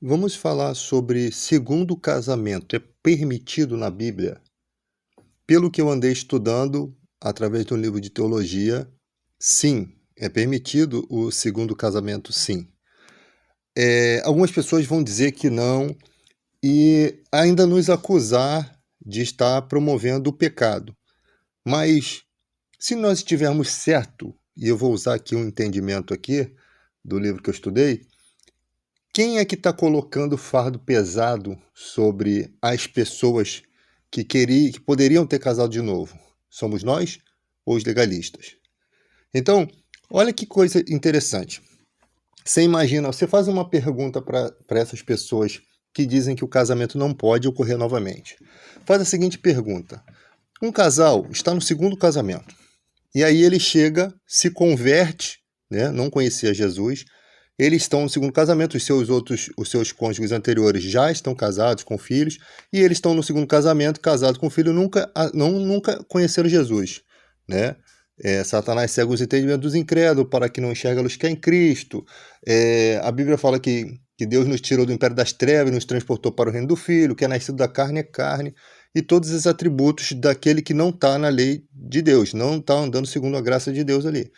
Vamos falar sobre segundo casamento. É permitido na Bíblia? Pelo que eu andei estudando através de um livro de teologia, sim, é permitido o segundo casamento, sim. Algumas pessoas vão dizer que não e ainda nos acusar de estar promovendo o pecado. Mas se nós estivermos certo, e eu vou usar aqui um entendimento aqui do livro que eu estudei, quem é que está colocando fardo pesado sobre as pessoas que poderiam ter casado de novo? Somos nós ou os legalistas? Então, olha que coisa interessante. Você imagina, você faz uma pergunta para essas pessoas que dizem que o casamento não pode ocorrer novamente. Faz a seguinte pergunta: um casal está no segundo casamento, e aí ele chega, se converte, né, não conhecia Jesus. Eles estão no segundo casamento, os seus cônjuges anteriores já estão casados com filhos, e eles estão no segundo casamento, casados com filho, nunca conheceram Jesus, né? Satanás cega os entendimentos dos incrédulos para que não enxergue a luz que é em Cristo. A Bíblia fala que Deus nos tirou do império das trevas e nos transportou para o reino do Filho, que é nascido da carne é carne, e todos os atributos daquele que não está na lei de Deus, não está andando segundo a graça de Deus ali.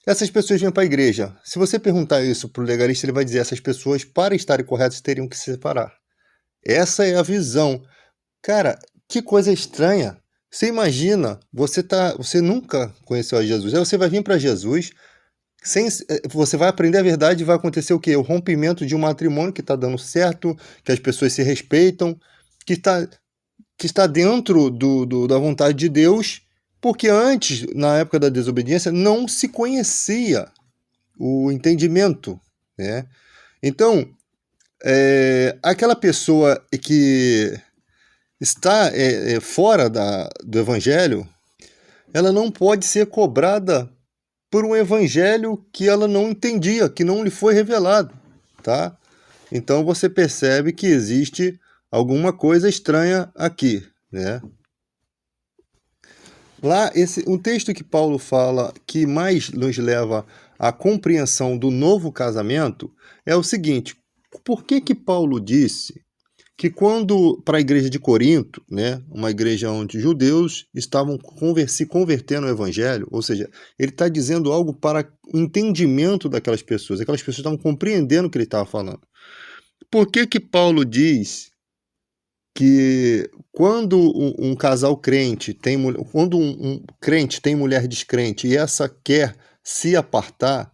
Essas pessoas vêm para a igreja. Se você perguntar isso para o legalista, ele vai dizer: essas pessoas, para estarem corretas, teriam que se separar. Essa é a visão. Cara, que coisa estranha. Você imagina, você nunca conheceu a Jesus. Aí você vai vir para Jesus, você vai aprender a verdade e vai acontecer o quê? O rompimento de um matrimônio que está dando certo, que as pessoas se respeitam, que está dentro da vontade de Deus, porque antes, na época da desobediência, não se conhecia o entendimento, né? Então, aquela pessoa que está fora do evangelho, ela não pode ser cobrada por um evangelho que ela não entendia, que não lhe foi revelado, tá? Então você percebe que existe alguma coisa estranha aqui, né? Lá, um texto que Paulo fala que mais nos leva à compreensão do novo casamento é o seguinte: por que Paulo disse que quando, para a igreja de Corinto, né, uma igreja onde judeus estavam se convertendo ao evangelho, ou seja, ele está dizendo algo para o entendimento daquelas pessoas estavam compreendendo o que ele estava falando. Por que Paulo diz que quando um casal crente tem quando um crente tem mulher descrente e essa quer se apartar,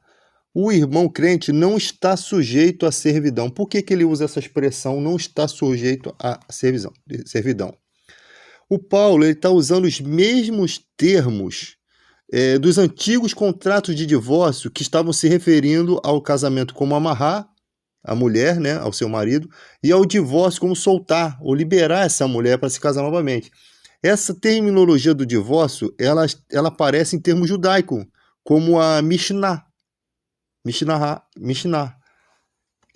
o irmão crente não está sujeito à servidão? Por que ele usa essa expressão, não está sujeito à servidão? O Paulo está usando os mesmos termos dos antigos contratos de divórcio que estavam se referindo ao casamento como amarrar a mulher, né, ao seu marido, e ao divórcio como soltar ou liberar essa mulher para se casar novamente. Essa terminologia do divórcio, ela aparece em termos judaicos, como a Mishnah.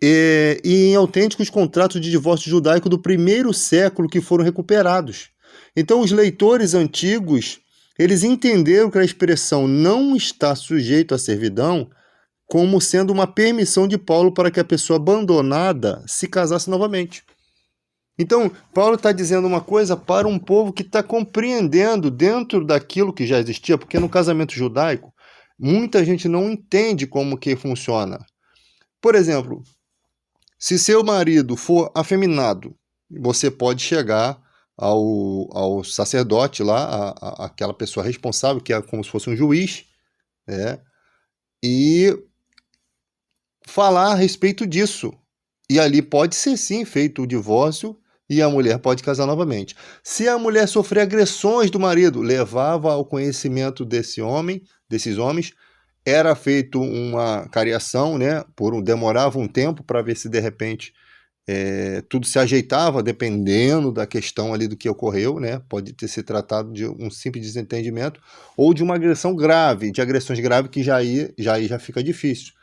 E em autênticos contratos de divórcio judaico do primeiro século que foram recuperados. Então, os leitores antigos, eles entenderam que a expressão não está sujeito à servidão como sendo uma permissão de Paulo para que a pessoa abandonada se casasse novamente. Então, Paulo está dizendo uma coisa para um povo que está compreendendo dentro daquilo que já existia, porque no casamento judaico, muita gente não entende como que funciona. Por exemplo, se seu marido for afeminado, você pode chegar ao sacerdote lá, aquela pessoa responsável, que é como se fosse um juiz, e falar a respeito disso. E ali pode ser sim feito o divórcio e a mulher pode casar novamente. Se a mulher sofrer agressões do marido, levava ao conhecimento desses homens, era feito uma cariação, né? Demorava um tempo para ver se de repente tudo se ajeitava, dependendo da questão ali do que ocorreu, né? Pode ter se tratado de um simples desentendimento ou de uma agressão grave, de agressões graves que já fica difícil.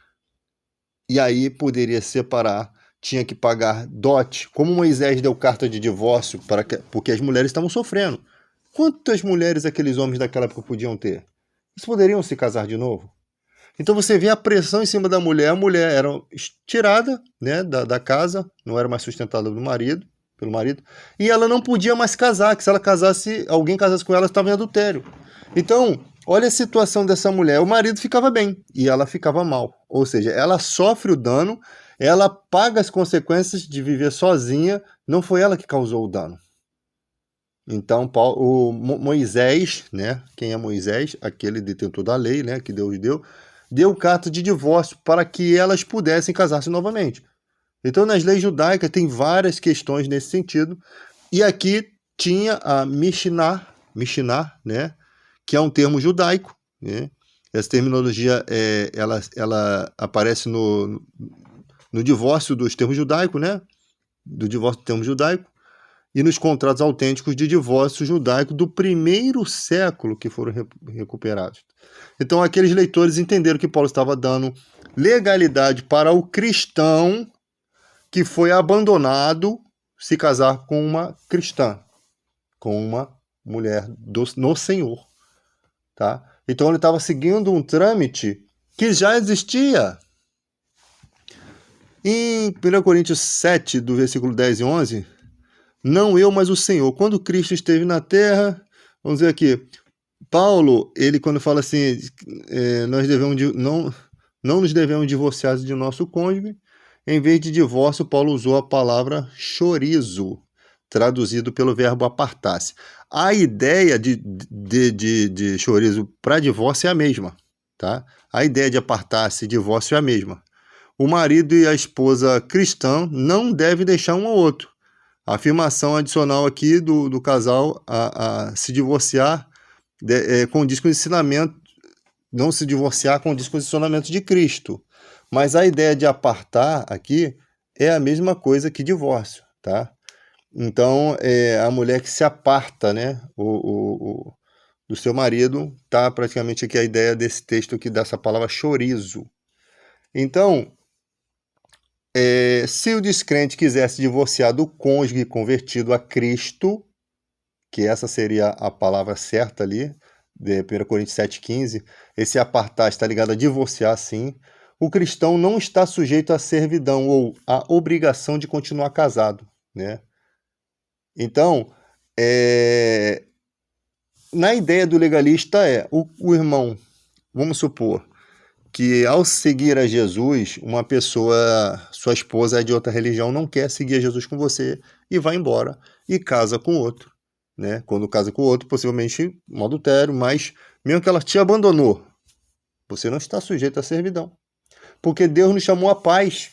E aí poderia separar, tinha que pagar dote, como Moisés deu carta de divórcio porque as mulheres estavam sofrendo. Quantas mulheres aqueles homens daquela época podiam ter? Eles poderiam se casar de novo? Então você vê a pressão em cima da mulher. A mulher era tirada, né, da casa, não era mais sustentada pelo marido, e ela não podia mais casar, que se ela casasse, alguém casasse com ela, estava em adultério. Então, olha a situação dessa mulher. O marido ficava bem e ela ficava mal. Ou seja, ela sofre o dano, ela paga as consequências de viver sozinha, não foi ela que causou o dano. Então, Moisés, né? Quem é Moisés? Aquele detentor da lei, né? Que Deus deu carta de divórcio para que elas pudessem casar-se novamente. Então, nas leis judaicas tem várias questões nesse sentido. E aqui tinha a Mishnah, né? Que é um termo judaico, né? Essa terminologia ela aparece no divórcio dos termos judaicos, né? Do divórcio do termo judaico. E nos contratos autênticos de divórcio judaico do primeiro século que foram recuperados. Então, aqueles leitores entenderam que Paulo estava dando legalidade para o cristão que foi abandonado se casar com uma cristã, com uma mulher no Senhor. Tá? Então, ele estava seguindo um trâmite que já existia. Em 1 Coríntios 7, do versículo 10 e 11... Não eu, mas o Senhor. Quando Cristo esteve na terra, vamos dizer aqui, Paulo, ele quando fala assim, nós não nos devemos divorciar de nosso cônjuge, em vez de divórcio, Paulo usou a palavra chorizo, traduzido pelo verbo apartar-se. A ideia de chorizo para divórcio é a mesma, tá? A ideia de apartar-se e divórcio é a mesma. O marido e a esposa cristã não devem deixar um ao outro. A afirmação adicional aqui do casal a se divorciar condiz com o ensinamento, não se divorciar condiz com o ensinamento de Cristo. Mas a ideia de apartar aqui é a mesma coisa que divórcio, tá? Então, a mulher que se aparta, né, do seu marido, tá praticamente aqui a ideia desse texto aqui, dessa palavra chorizo. Então, se o descrente quisesse divorciar do cônjuge convertido a Cristo, que essa seria a palavra certa ali, de 1 Coríntios 7,15, esse apartar está ligado a divorciar, sim. O cristão não está sujeito à servidão ou à obrigação de continuar casado, né? Então, na ideia do legalista o irmão, vamos supor, que ao seguir a Jesus, uma pessoa, sua esposa é de outra religião, não quer seguir a Jesus com você e vai embora e casa com outro, né? Quando casa com outro, possivelmente um adultério, mas mesmo que ela te abandonou, você não está sujeito à servidão, porque Deus nos chamou à paz.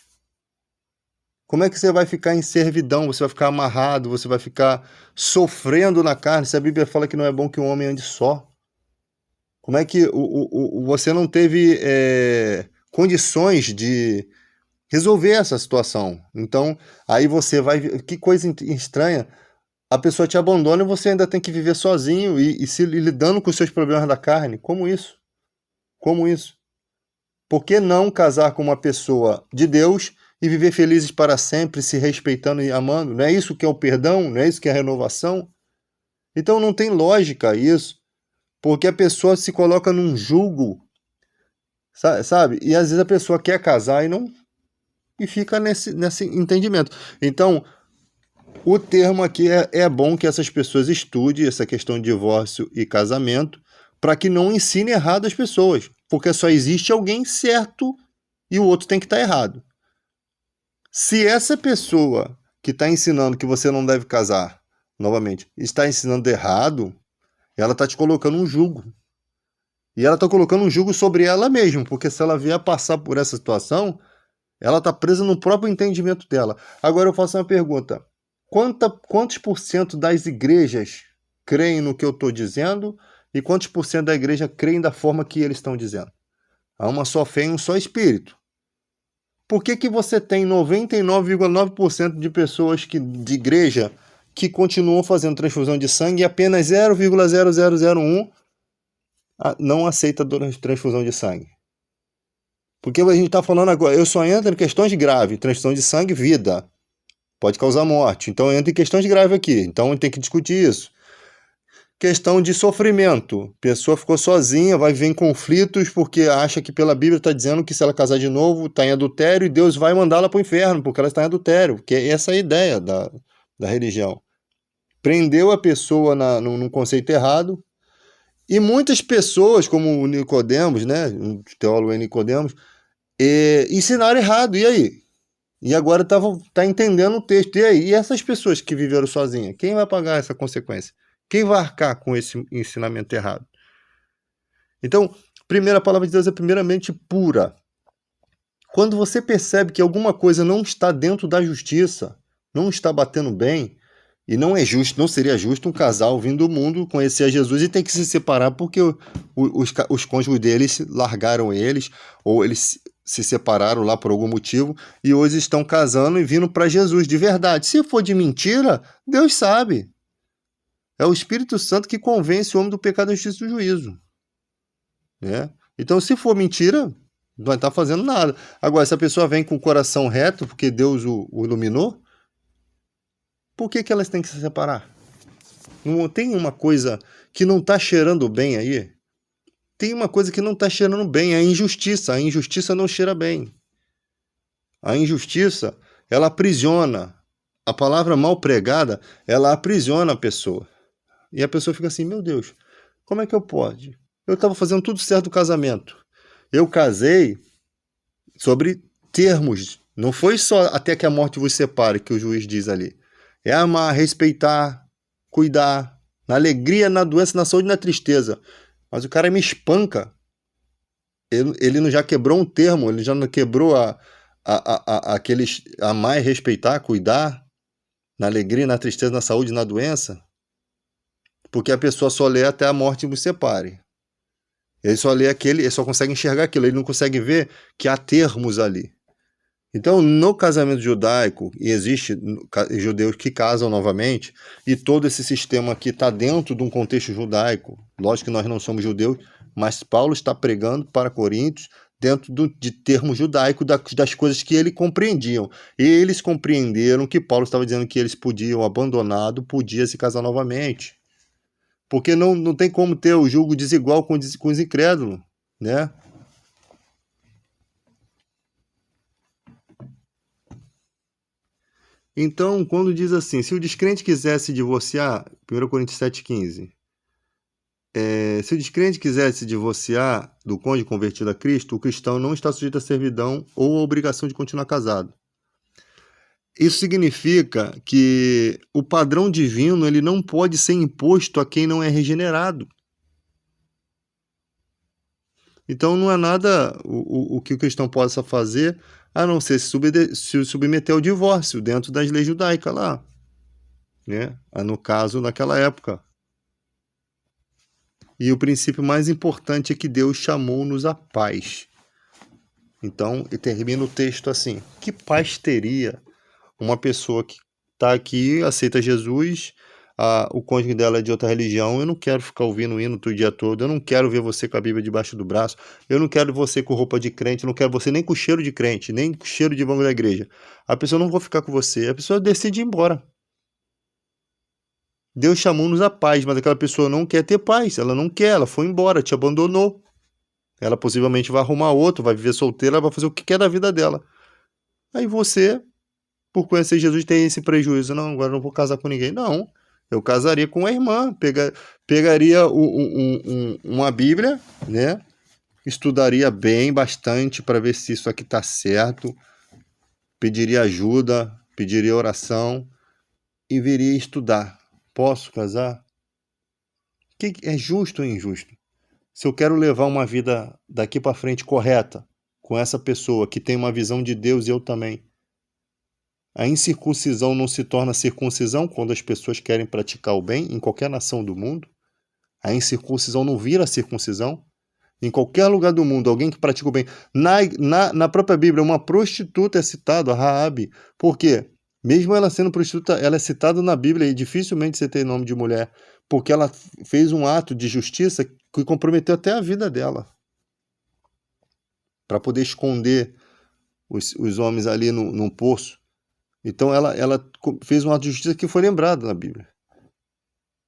Como é que você vai ficar em servidão? Você vai ficar amarrado, você vai ficar sofrendo na carne, se a Bíblia fala que não é bom que um homem ande só. Como é que você não teve condições de resolver essa situação? Então, aí você vai... Que coisa estranha. A pessoa te abandona e você ainda tem que viver sozinho e se lidando com os seus problemas da carne. Como isso? Como isso? Por que não casar com uma pessoa de Deus e viver felizes para sempre, se respeitando e amando? Não é isso que é o perdão? Não é isso que é a renovação? Então não tem lógica isso. Porque a pessoa se coloca num julgo, sabe? E às vezes a pessoa quer casar e fica nesse entendimento. Então, o termo aqui é bom que essas pessoas estudem essa questão de divórcio e casamento para que não ensine errado as pessoas. Porque só existe alguém certo e o outro tem que estar errado. Se essa pessoa que está ensinando que você não deve casar, novamente, está ensinando errado, ela está te colocando um jugo. E ela está colocando um jugo sobre ela mesma, porque se ela vier passar por essa situação, ela está presa no próprio entendimento dela. Agora eu faço uma pergunta. Quantos por cento das igrejas creem no que eu estou dizendo e quantos por cento da igreja creem da forma que eles estão dizendo? Há uma só fé e um só espírito. Por que você tem 99,9% de pessoas de igreja que continuam fazendo transfusão de sangue e apenas 0,0001 não aceita transfusão de sangue? Porque a gente está falando agora, eu só entro em questões graves, transfusão de sangue, vida, pode causar morte, então eu entro em questões graves aqui, então tem que discutir isso. questão de sofrimento. A pessoa ficou sozinha, vai viver em conflitos porque acha que pela Bíblia está dizendo que se ela casar de novo está em adultério e Deus vai mandá-la para o inferno porque ela está em adultério, porque essa é a ideia da religião. Prendeu a pessoa num conceito errado. E muitas pessoas, como o Nicodemos, né, o teólogo é Nicodemos, ensinaram errado. E aí? E agora tá entendendo o texto. E aí? E essas pessoas que viveram sozinhas? Quem vai pagar essa consequência? Quem vai arcar com esse ensinamento errado? Então, primeira palavra de Deus é primeiramente pura. Quando você percebe que alguma coisa não está dentro da justiça, não está batendo bem, e não é justo, não seria justo um casal vindo do mundo conhecer a Jesus e ter que se separar porque os cônjuges deles largaram eles, ou eles se separaram lá por algum motivo, e hoje estão casando e vindo para Jesus de verdade. Se for de mentira, Deus sabe. É o Espírito Santo que convence o homem do pecado, da justiça e do juízo. Né? Então, se for mentira, não vai estar fazendo nada. Agora, se a pessoa vem com o coração reto, porque Deus o iluminou, por que elas têm que se separar? Não tem uma coisa que não está cheirando bem aí? Tem uma coisa que não está cheirando bem, é a injustiça. A injustiça não cheira bem. A injustiça, ela aprisiona. A palavra mal pregada, ela aprisiona a pessoa. E a pessoa fica assim, meu Deus, como é que eu posso? Eu estava fazendo tudo certo do casamento. Eu casei sobre termos. Não foi só até que a morte vos separe, que o juiz diz ali. É amar, respeitar, cuidar, na alegria, na doença, na saúde e na tristeza. Mas o cara me espanca. Ele não já quebrou um termo, ele já não quebrou aqueles amar e respeitar, cuidar, na alegria, na tristeza, na saúde e na doença. Porque a pessoa só lê até a morte vos separe. Ele só lê aquele, ele só consegue enxergar aquilo, ele não consegue ver que há termos ali. Então, no casamento judaico, e existe judeus que casam novamente, e todo esse sistema aqui está dentro de um contexto judaico. Lógico que nós não somos judeus, mas Paulo está pregando para Coríntios dentro de termos judaicos, das coisas que eles compreendiam. E eles compreenderam que Paulo estava dizendo que eles podiam, abandonado, podia se casar novamente. Porque não tem como ter o julgo desigual com os incrédulos, né? Então, quando diz assim, se o descrente quiser se divorciar, 1 Coríntios 7,15, se o descrente quiser se divorciar do cônjuge convertido a Cristo, o cristão não está sujeito à servidão ou à obrigação de continuar casado. Isso significa que o padrão divino ele não pode ser imposto a quem não é regenerado. Então não é nada o que o cristão possa fazer a não ser se submeter ao divórcio dentro das leis judaicas lá, né? No caso, naquela época. E o princípio mais importante é que Deus chamou-nos à paz. Então, e termina o texto assim: que paz teria uma pessoa que está aqui, aceita Jesus, o cônjuge dela é de outra religião, eu não quero ficar ouvindo o hino o dia todo, eu não quero ver você com a Bíblia debaixo do braço, eu não quero você com roupa de crente, eu não quero você nem com cheiro de crente, nem com cheiro de banco da igreja. A pessoa não vai ficar com você, a pessoa decide ir embora. Deus chamou-nos à paz, mas aquela pessoa não quer ter paz, ela não quer, ela foi embora, te abandonou. Ela possivelmente vai arrumar outro, vai viver solteira, ela vai fazer o que quer da vida dela. Aí você, por conhecer Jesus, tem esse prejuízo. Não, agora eu não vou casar com ninguém. Não, eu casaria com a irmã, pegaria uma Bíblia, né? Estudaria bem, bastante, para ver se isso aqui está certo, pediria ajuda, pediria oração e viria estudar. Posso casar? Que é justo ou injusto? Se eu quero levar uma vida daqui para frente correta, com essa pessoa que tem uma visão de Deus e eu também, a incircuncisão não se torna circuncisão quando as pessoas querem praticar o bem em qualquer nação do mundo? A incircuncisão não vira circuncisão? Em qualquer lugar do mundo, alguém que pratica o bem. Na própria Bíblia, uma prostituta é citada, a Raabe. Por quê? Mesmo ela sendo prostituta, ela é citada na Bíblia e dificilmente você tem nome de mulher, porque ela fez um ato de justiça que comprometeu até a vida dela. Para poder esconder os homens ali num poço. Então ela fez um ato de justiça que foi lembrado na Bíblia.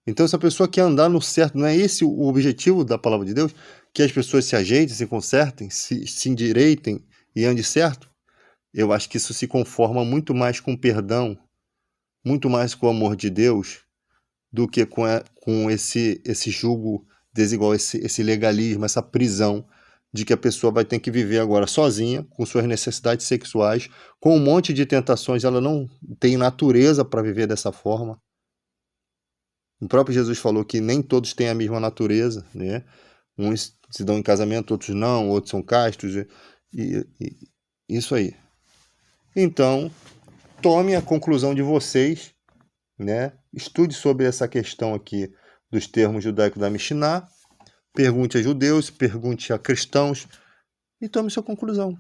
Então, se a pessoa quer andar no certo, não é esse o objetivo da palavra de Deus? Que as pessoas se ajeitem, se consertem, se endireitem e andem certo? Eu acho que isso se conforma muito mais com o perdão, muito mais com o amor de Deus, do que com esse jugo desigual, esse legalismo, essa prisão de que a pessoa vai ter que viver agora sozinha, com suas necessidades sexuais, com um monte de tentações, ela não tem natureza para viver dessa forma. O próprio Jesus falou que nem todos têm a mesma natureza, né? Uns se dão em casamento, outros não, outros são castos, e isso aí. Então, tome a conclusão de vocês, né? Estude sobre essa questão aqui dos termos judaicos da Mishnah, pergunte a judeus, pergunte a cristãos e tome sua conclusão.